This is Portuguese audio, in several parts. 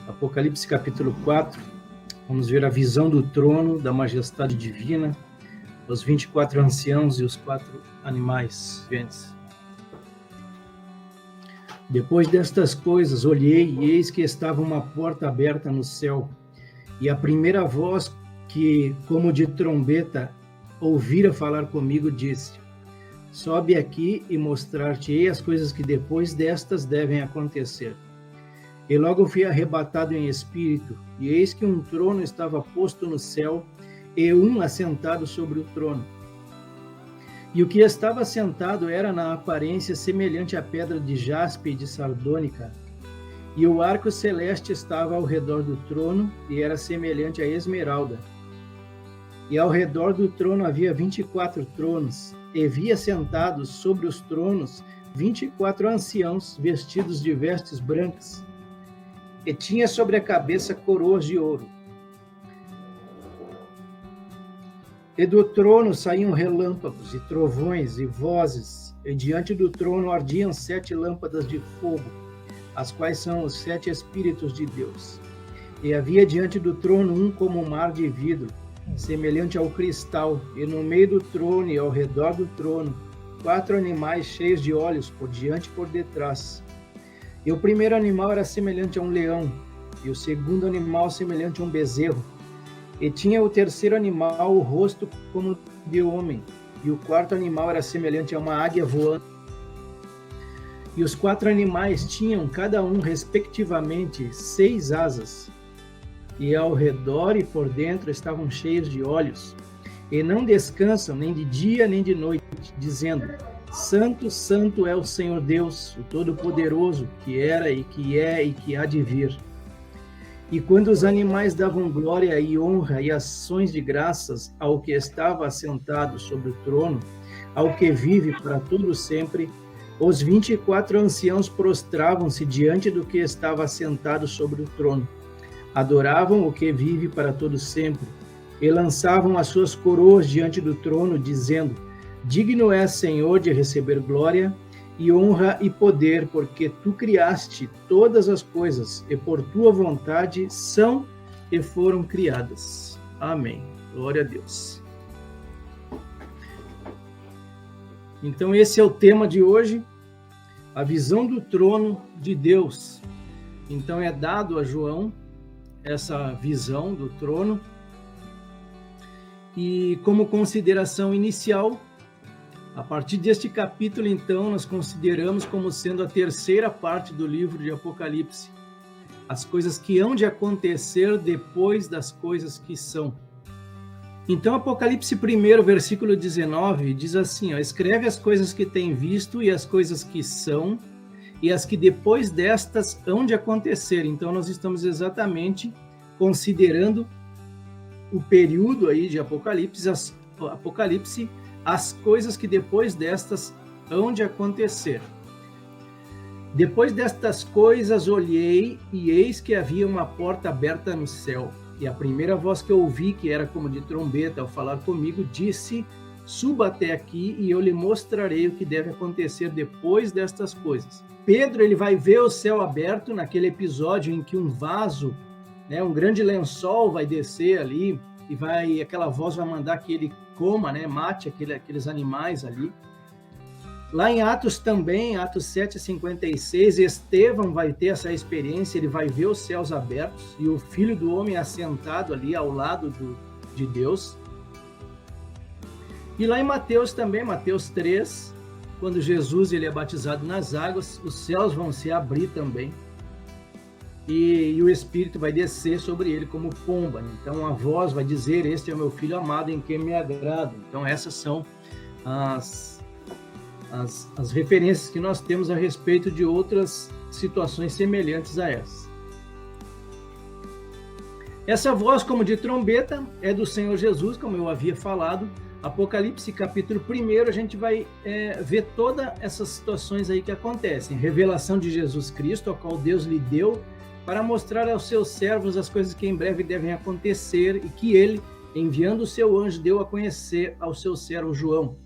Apocalipse capítulo 4, vamos ver a visão do trono, da majestade divina, os 24 anciãos e os 4 animais viventes. Depois destas coisas, olhei e eis que estava uma porta aberta no céu, e a primeira voz que, como de trombeta, ouvira falar comigo, disse: sobe aqui e mostrar-te-ei as coisas que depois destas devem acontecer. E logo fui arrebatado em espírito, e eis que um trono estava posto no céu, e um assentado sobre o trono. E o que estava assentado era na aparência semelhante à pedra de jaspe e de sardônica, e o arco celeste estava ao redor do trono, e era semelhante à esmeralda. E ao redor do trono havia 24 tronos, e vi assentados sobre os tronos 24 anciãos, vestidos de vestes brancas, e tinha sobre a cabeça coroas de ouro. E do trono saíam relâmpagos e trovões e vozes, e diante do trono ardiam 7 lâmpadas de fogo, as quais são os 7 Espíritos de Deus. E havia diante do trono um como um mar de vidro, semelhante ao cristal, e no meio do trono e ao redor do trono, 4 animais cheios de olhos por diante e por detrás. E o primeiro animal era semelhante a um leão, e o segundo animal semelhante a um bezerro. E tinha o terceiro animal o rosto como de homem, e o quarto animal era semelhante a uma águia voando. E os 4 animais tinham, cada um, respectivamente, 6 asas, e ao redor e por dentro estavam cheios de olhos, e não descansam nem de dia nem de noite, dizendo: Santo, Santo é o Senhor Deus, o Todo-Poderoso, que era e que é e que há de vir. E quando os animais davam glória e honra e ações de graças ao que estava assentado sobre o trono, ao que vive para todo sempre, os 24 anciãos prostravam-se diante do que estava assentado sobre o trono. Adoravam o que vive para todo sempre, e lançavam as suas coroas diante do trono, dizendo: digno és, Senhor, de receber glória e honra e poder, porque tu criaste todas as coisas, e por tua vontade são e foram criadas. Amém. Glória a Deus. Então esse é o tema de hoje, a visão do trono de Deus. Então é dado a João essa visão do trono, e como consideração inicial, a partir deste capítulo, então, nós consideramos como sendo a terceira parte do livro de Apocalipse, as coisas que hão de acontecer depois das coisas que são. Então, Apocalipse 1, versículo 19, diz assim, escreve as coisas que tem visto e as coisas que são, e as que depois destas hão de acontecer. Então, nós estamos exatamente considerando o período aí de Apocalipse, as coisas que depois destas hão de acontecer. Depois destas coisas olhei, e eis que havia uma porta aberta no céu. E a primeira voz que eu ouvi, que era como de trombeta ao falar comigo, disse: suba até aqui e eu lhe mostrarei o que deve acontecer depois destas coisas. Pedro, ele vai ver o céu aberto naquele episódio em que um vaso, um grande lençol vai descer ali, e aquela voz vai mandar que ele coma, mate aqueles animais ali. Lá em Atos também, Atos 7:56, Estevão vai ter essa experiência, ele vai ver os céus abertos e o Filho do Homem assentado ali ao lado de Deus. E lá em Mateus também, Mateus 3, quando Jesus ele é batizado nas águas, os céus vão se abrir também. E o Espírito vai descer sobre ele como pomba. Então a voz vai dizer: este é o meu Filho amado em quem me agrado. Então essas são as referências que nós temos a respeito de outras situações semelhantes a essa. Essa voz como de trombeta é do Senhor Jesus, como eu havia falado. Apocalipse capítulo 1, a gente vai ver todas essas situações aí que acontecem. Revelação de Jesus Cristo, a qual Deus lhe deu para mostrar aos seus servos as coisas que em breve devem acontecer, e que ele, enviando o seu anjo, deu a conhecer ao seu servo João.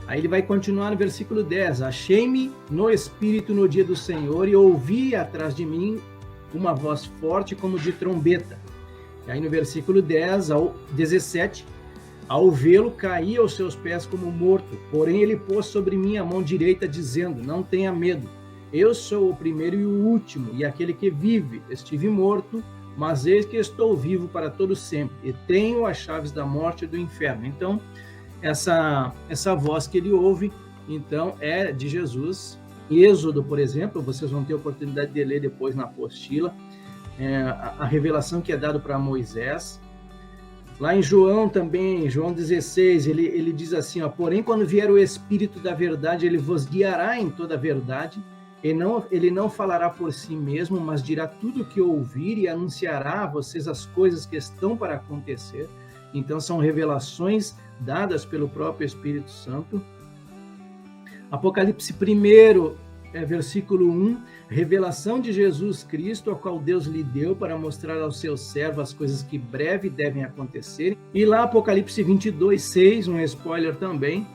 Aí ele vai continuar no versículo 10. Achei-me no Espírito no dia do Senhor, e ouvi atrás de mim uma voz forte como de trombeta. E aí no versículo 10 ao 17, ao vê-lo, caí aos seus pés como morto, porém ele pôs sobre mim a mão direita, dizendo, não tenha medo, eu sou o primeiro e o último, e aquele que vive. Estive morto, mas eis que estou vivo para todo sempre, e tenho as chaves da morte e do inferno. Então, essa voz que ele ouve, então, é de Jesus. Êxodo, por exemplo, vocês vão ter a oportunidade de ler depois na apostila, a revelação que é dada para Moisés. Lá em João também, João 16, ele diz assim, ó, porém quando vier o Espírito da verdade, ele vos guiará em toda a verdade, ele não falará por si mesmo, mas dirá tudo o que ouvir e anunciará a vocês as coisas que estão para acontecer. Então são revelações dadas pelo próprio Espírito Santo. Apocalipse 1, versículo 1, revelação de Jesus Cristo, a qual Deus lhe deu para mostrar aos seus servos as coisas que breve devem acontecer. E lá Apocalipse 22, 6, um spoiler também,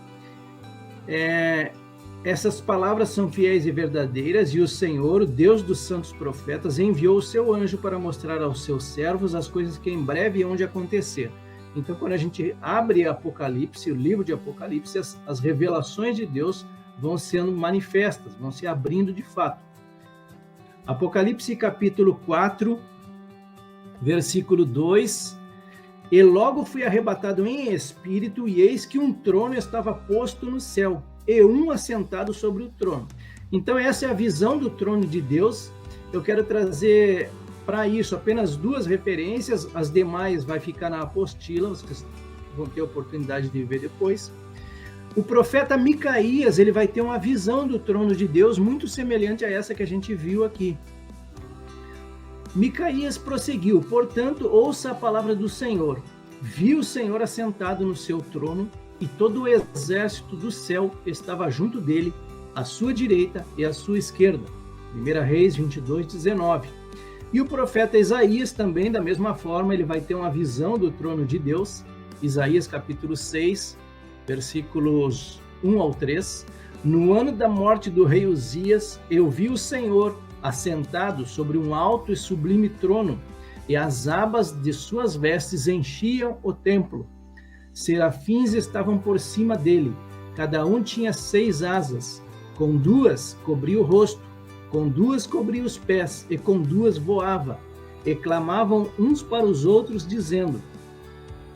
essas palavras são fiéis e verdadeiras, e o Senhor, o Deus dos santos profetas, enviou o seu anjo para mostrar aos seus servos as coisas que em breve hão de acontecer. Então, quando a gente abre Apocalipse, o livro de Apocalipse, as revelações de Deus vão sendo manifestas, vão se abrindo de fato. Apocalipse capítulo 4, versículo 2, e logo fui arrebatado em espírito, e eis que um trono estava posto no céu, e um assentado sobre o trono. Então essa é a visão do trono de Deus. Eu quero trazer para isso apenas 2 referências, as demais vai ficar na apostila, vocês vão ter a oportunidade de ver depois. O profeta Micaías, ele vai ter uma visão do trono de Deus muito semelhante a essa que a gente viu aqui. Micaías prosseguiu, portanto, ouça a palavra do Senhor. Vi o Senhor assentado no seu trono, e todo o exército do céu estava junto dele, à sua direita e à sua esquerda. 1 Reis 22, 19. E o profeta Isaías também, da mesma forma, ele vai ter uma visão do trono de Deus. Isaías capítulo 6, versículos 1 ao 3. No ano da morte do rei Uzias, eu vi o Senhor assentado sobre um alto e sublime trono, e as abas de suas vestes enchiam o templo. Serafins estavam por cima dele, cada um tinha 6 asas, com 2 cobria o rosto, com 2 cobria os pés, e com 2 voava, e clamavam uns para os outros, dizendo,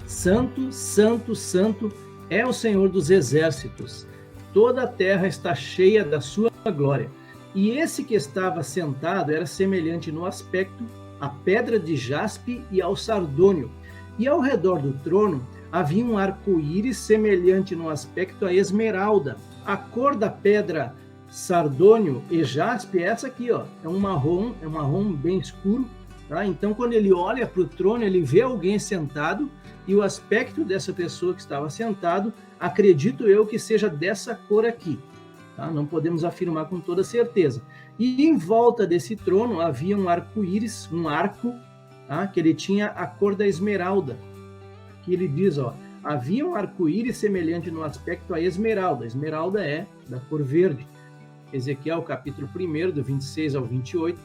Santo, Santo, Santo é o Senhor dos exércitos, toda a terra está cheia da sua glória. E esse que estava sentado era semelhante no aspecto à pedra de jaspe e ao sardônio, e ao redor do trono havia um arco-íris semelhante no aspecto à esmeralda. A cor da pedra sardônio e jaspe é essa aqui, ó, é um marrom bem escuro, tá? Então, quando ele olha para o trono, ele vê alguém sentado, e o aspecto dessa pessoa que estava sentado, acredito eu que seja dessa cor aqui, tá? Não podemos afirmar com toda certeza. E em volta desse trono havia um arco-íris, um arco, tá? Que ele tinha a cor da esmeralda. Que ele diz, ó, havia um arco-íris semelhante no aspecto à esmeralda. A esmeralda é da cor verde. Ezequiel, capítulo 1, do 26 ao 28.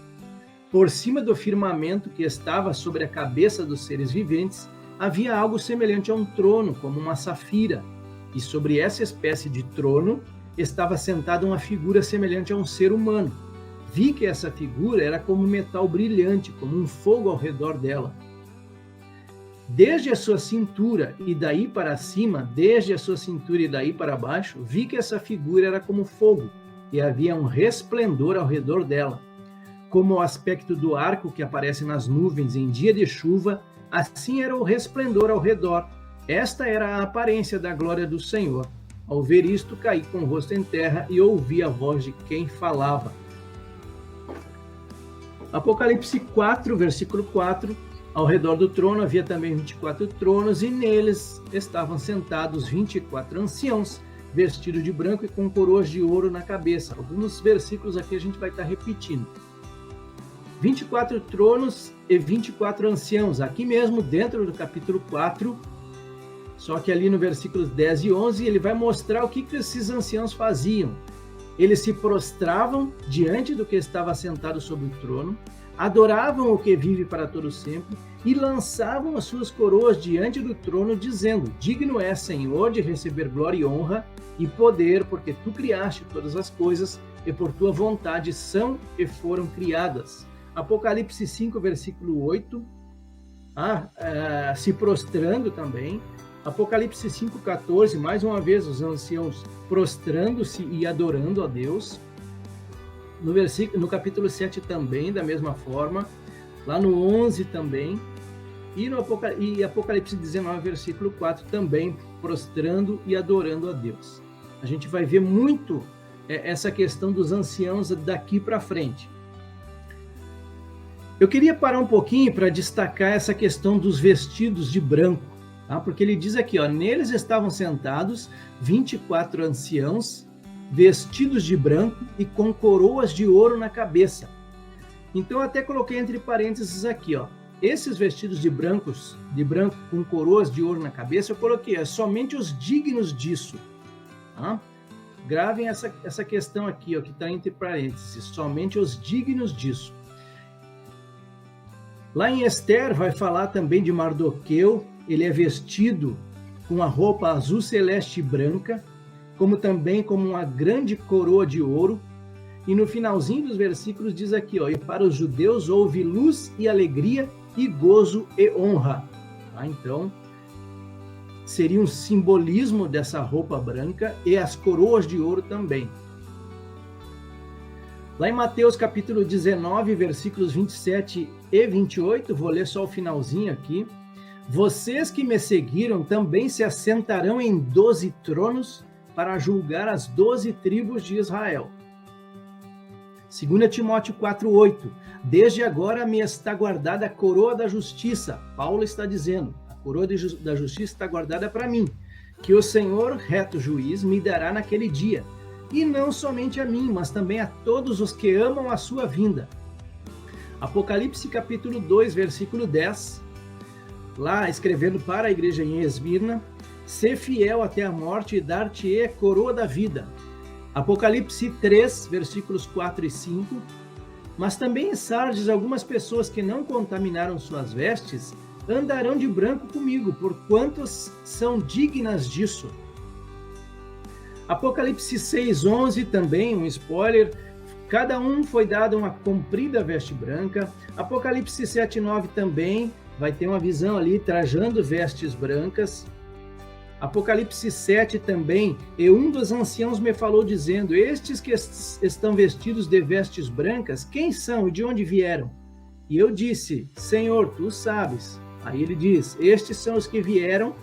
Por cima do firmamento que estava sobre a cabeça dos seres viventes, havia algo semelhante a um trono, como uma safira. E sobre essa espécie de trono estava sentada uma figura semelhante a um ser humano. Vi que essa figura era como metal brilhante, como um fogo ao redor dela. Desde a sua cintura e daí para cima, desde a sua cintura e daí para baixo, vi que essa figura era como fogo, e havia um resplendor ao redor dela. Como o aspecto do arco que aparece nas nuvens em dia de chuva, assim era o resplendor ao redor. Esta era a aparência da glória do Senhor. Ao ver isto, caí com o rosto em terra e ouvi a voz de quem falava. Apocalipse 4, versículo 4. Ao redor do trono havia também 24 tronos, e neles estavam sentados 24 anciãos, vestidos de branco e com coroas de ouro na cabeça. Alguns versículos aqui a gente vai estar repetindo. 24 tronos e 24 anciãos, aqui mesmo dentro do capítulo 4, só que ali no versículos 10 e 11 ele vai mostrar o que esses anciãos faziam. Eles se prostravam diante do que estava sentado sobre o trono, adoravam o que vive para todo sempre e lançavam as suas coroas diante do trono, dizendo: digno é, Senhor, de receber glória e honra e poder, porque tu criaste todas as coisas e por tua vontade são e foram criadas. Apocalipse 5, versículo 8, se prostrando também. Apocalipse 5,14, mais uma vez os anciãos prostrando-se e adorando a Deus. No capítulo 7 também, da mesma forma. Lá no 11 também. E Apocalipse 19, versículo 4, também prostrando e adorando a Deus. A gente vai ver muito essa questão dos anciãos daqui para frente. Eu queria parar um pouquinho para destacar essa questão dos vestidos de branco. Porque ele diz aqui, neles estavam sentados 24 anciãos, vestidos de branco e com coroas de ouro na cabeça. Então eu até coloquei entre parênteses aqui, esses vestidos de branco com coroas de ouro na cabeça, eu coloquei, somente os dignos disso. Gravem essa questão aqui, que está entre parênteses, somente os dignos disso. Lá em Esther vai falar também de Mardoqueu. Ele é vestido com a roupa azul celeste e branca, como também como uma grande coroa de ouro. E no finalzinho dos versículos diz aqui, e para os judeus houve luz e alegria e gozo e honra. Então, seria um simbolismo dessa roupa branca e as coroas de ouro também. Lá em Mateus capítulo 19, versículos 27 e 28, vou ler só o finalzinho aqui. Vocês que me seguiram também se assentarão em 12 tronos para julgar as 12 tribos de Israel. 2 Timóteo 4,8. Desde agora me está guardada a coroa da justiça. Paulo está dizendo, a coroa da justiça está guardada para mim, que o Senhor, reto juiz, me dará naquele dia. E não somente a mim, mas também a todos os que amam a sua vinda. Apocalipse capítulo 2, versículo 10. Lá escrevendo para a igreja em Esmirna: ser fiel até a morte e dar-te-ei a coroa da vida. Apocalipse 3, versículos 4 e 5. Mas também em Sardes, algumas pessoas que não contaminaram suas vestes andarão de branco comigo, porquanto são dignas disso. Apocalipse 6, 11, também um spoiler. Cada um foi dado uma comprida veste branca. Apocalipse 7, 9 também. Vai ter uma visão ali, trajando vestes brancas. Apocalipse 7 também, e um dos anciãos me falou dizendo: estes que estão vestidos de vestes brancas, quem são e de onde vieram? E eu disse: Senhor, tu sabes. Aí ele diz: estes são os que vieram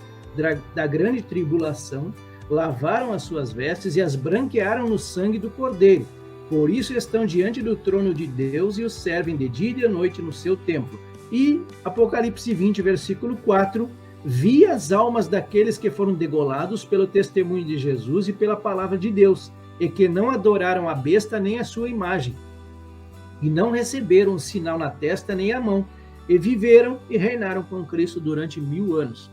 da grande tribulação, lavaram as suas vestes e as branquearam no sangue do Cordeiro. Por isso estão diante do trono de Deus e os servem de dia e de noite no seu templo. E Apocalipse 20, versículo 4, vi as almas daqueles que foram degolados pelo testemunho de Jesus e pela palavra de Deus, e que não adoraram a besta nem a sua imagem, e não receberam um sinal na testa nem a mão, e viveram e reinaram com Cristo durante 1000 anos.